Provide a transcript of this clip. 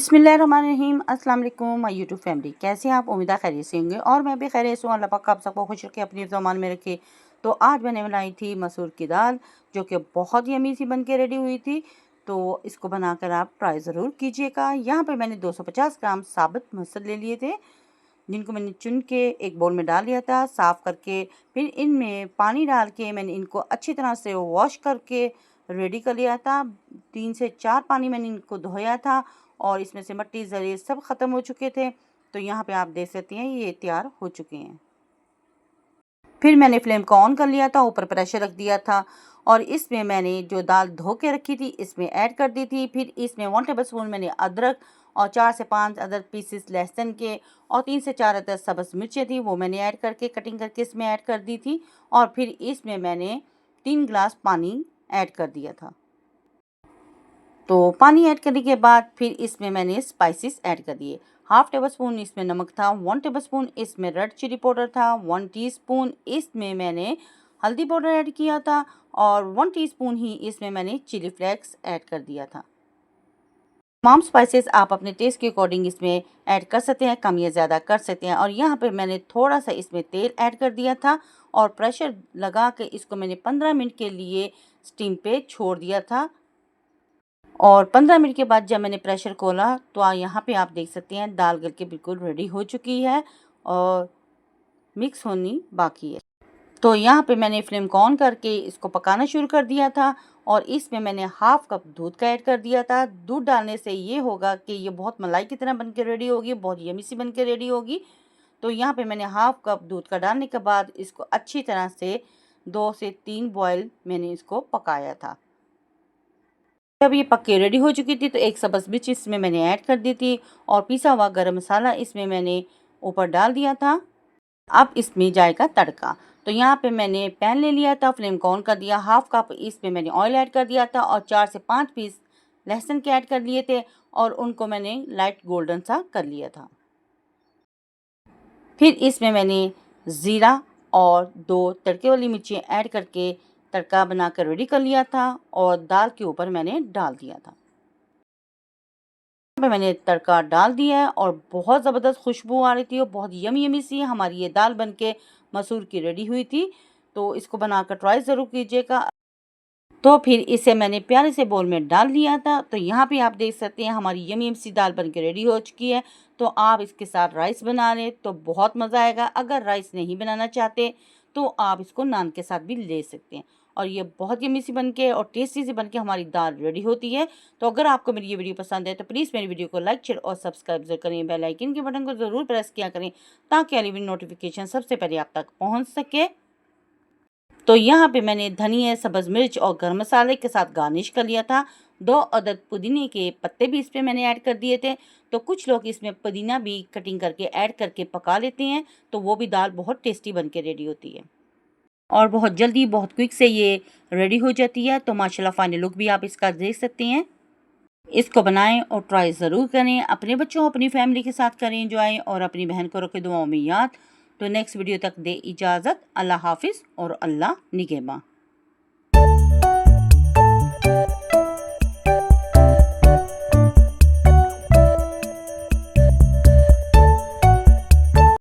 बिस्मिल्लाहिर्रहमानिर्रहीम। अस्सलाम वालेकुम माय यूट्यूब फैमिली, कैसे हैं आप? उम्मीद है खैरियत से होंगे और मैं भी खैरियत से हूँ। अल्लाह पाक आप सबको खुश रखे, अपनी ज़मान में रखे। तो आज मैंने बनाई थी मसूर की दाल, जो कि बहुत ही यमी सी बन के रेडी हुई थी। तो इसको बनाकर आप ट्राई ज़रूर कीजिएगा। यहाँ पर मैंने 250 ग्राम साबुत मसूर ले लिए थे, जिनको मैंने चुन के एक बाउल में डाल लिया था साफ़ करके। फिर इनमें पानी डाल के मैंने इनको अच्छी तरह से वॉश करके रेडी कर लिया था। 3 से 4 पानी मैंने इनको धोया था और इसमें से मिट्टी ज़रे सब ख़त्म हो चुके थे। तो यहाँ पे आप देख सकते हैं ये तैयार हो चुके हैं। फिर मैंने फ्लेम को ऑन कर लिया था, ऊपर प्रेशर रख दिया था और इसमें मैंने जो दाल धो के रखी थी इसमें ऐड कर दी थी। फिर इसमें 1 टेबलस्पून मैंने अदरक और 4 से 5 अदर पीसेस लहसुन के और 3 से 4 अदर सब्ज़ मिर्चें थी, वो मैंने ऐड करके कटिंग करके इसमें ऐड कर दी थी। और फिर इसमें मैंने 3 गिलास पानी ऐड कर दिया था। तो पानी ऐड करने के बाद फिर इसमें मैंने स्पाइसेस ऐड कर दिए। 1/2 टेबलस्पून इसमें नमक था, 1 टेबलस्पून इसमें रेड चिली पाउडर था, 1 टीस्पून इसमें मैंने हल्दी पाउडर ऐड किया था और 1 टीस्पून ही इसमें मैंने चिली फ्लेक्स ऐड कर दिया था। तमाम स्पाइसेस आप अपने टेस्ट के अकॉर्डिंग इसमें ऐड कर सकते हैं, कम या ज़्यादा कर सकते हैं। और यहाँ पे मैंने थोड़ा सा इसमें तेल ऐड कर दिया था और प्रेशर लगा के इसको मैंने 15 मिनट के लिए स्टीम पे छोड़ दिया था। और 15 मिनट के बाद जब मैंने प्रेशर खोला तो यहाँ पे आप देख सकते हैं दाल गल के बिल्कुल रेडी हो चुकी है और मिक्स होनी बाकी है। तो यहाँ पे मैंने फ्लेम को ऑन करके इसको पकाना शुरू कर दिया था और इसमें मैंने 1/2 कप दूध का ऐड कर दिया था। दूध डालने से ये होगा कि ये बहुत मलाई की तरह बन के रेडी होगी, बहुत यमी सी बन के रेडी होगी। तो यहाँ पे मैंने 1/2 कप दूध का डालने के बाद इसको अच्छी तरह से 2 से 3 बॉयल मैंने इसको पकाया था। जब ये पक के रेडी हो चुकी थी तो एक सब्ज़ मिर्च इसमें मैंने ऐड कर दी थी और पिसा हुआ गरम मसाला इसमें मैंने ऊपर डाल दिया था। अब इसमें जाएगा तड़का। तो यहाँ पे मैंने पैन ले लिया था, फ्लेम को ऑन कर दिया, 1/2 कप इसमें मैंने ऑयल ऐड कर दिया था और 4 से 5 पीस लहसुन के ऐड कर लिए थे और उनको मैंने लाइट गोल्डन सा कर लिया था। फिर इसमें मैंने ज़ीरा और 2 तड़के वाली मिर्चें ऐड करके तड़का बनाकर रेडी कर लिया था और दाल के ऊपर मैंने डाल दिया था। मैंने तड़का डाल दिया है और बहुत ज़बरदस्त खुशबू आ रही थी और बहुत यमी यमी सी हमारी ये दाल बनके मसूर की रेडी हुई थी। तो इसको बनाकर ट्राई ज़रूर कीजिएगा। तो फिर इसे मैंने प्यारे से बोल में डाल दिया था। तो यहाँ पे आप देख सकते हैं हमारी यमी यमी सी दाल बनके रेडी हो चुकी है। तो आप इसके साथ राइस बना लें तो बहुत मज़ा आएगा। अगर राइस नहीं बनाना चाहते तो आप इसको नान के साथ भी ले सकते हैं। और ये बहुत यमी सी बनके और टेस्टी सी बनके हमारी दाल रेडी होती है। तो अगर आपको मेरी ये वीडियो पसंद है तो प्लीज़ मेरी वीडियो को लाइक शेयर और सब्सक्राइब जरूर करें। बेल आइकन के बटन को ज़रूर प्रेस किया करें ताकि अगली वीडियो नोटिफिकेशन सबसे पहले आप तक पहुँच सके। तो यहाँ पे मैंने धनिया, सब्ज़ मिर्च और गरम मसाले के साथ गार्निश कर लिया था। 2 अदद पुदीने के पत्ते भी इस पे मैंने ऐड कर दिए थे। तो कुछ लोग इसमें पुदीना भी कटिंग करके ऐड करके पका लेते हैं, तो वो भी दाल बहुत टेस्टी बन के रेडी होती है और बहुत जल्दी बहुत क्विक से ये रेडी हो जाती है। तो माशाल्लाह फाइनल लुक भी आप इसका देख सकते हैं। इसको बनाएं और ट्राई ज़रूर करें। अपने बच्चों अपनी फैमिली के साथ करें एंजॉय और अपनी बहन को रखें दुआओं में याद। तो नेक्स्ट वीडियो तक दे इजाज़त। अल्लाह हाफिज़ और अल्लाह निगहबान।